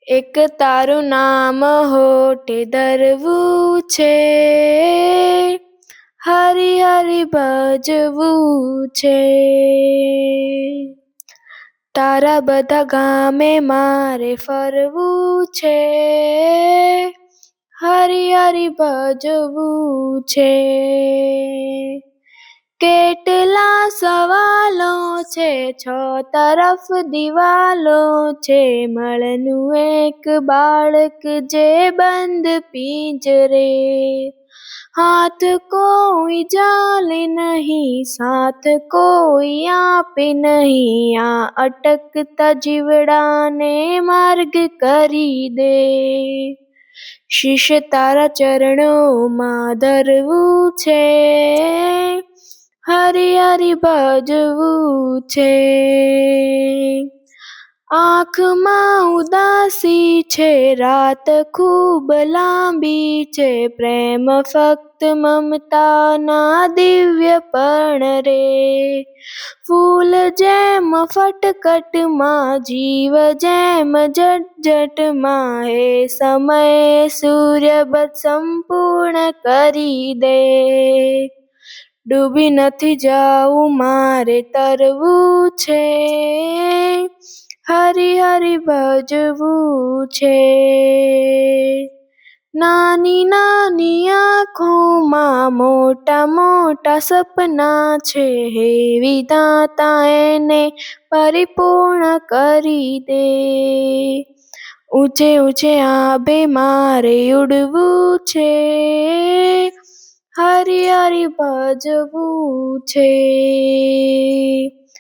એક તારું નામ હોઠે ધરવું છે, હરી હરી ભજવું છે. તારા બધા ગામે મારે ફરવું છે, હરી હરી ભજવું છે. કેટલા સવાલો છે, છ તરફ દિવાલો છે, મળનું એક બાળક જે બંધ પિંજરે. હાથ કોઈ જાલે નહીં, સાથ કોઈ આપે નહીં, આ અટકતા જીવડાને માર્ગ કરી દે. શીશ તારા ચરણોમાં ધરવું છે, હરી હરી ભજવું છે. આંખમાં ઉદાસી છે, રાત ખૂબ લાંબી છે, પ્રેમ ફક્ત મમતાના દિવ્યપણ રે. ફૂલ જેમ ફટકટમાં, જીવ જેમ ઝટઝટમાં, હે સમય સૂર્ય બધ સંપૂર્ણ કરી દે. ડૂબી નથી જાવું મારે તરવું છે, હરી હરી ભજવું છે. નાની નાની આંખોમાં મોટા મોટા સપના છે, હે વિધાતા એને પરિપૂર્ણ કરી દે. ઊંચે ઊંચે આભે મારે ઉડવું છે, હરી હરી ભજવું છે.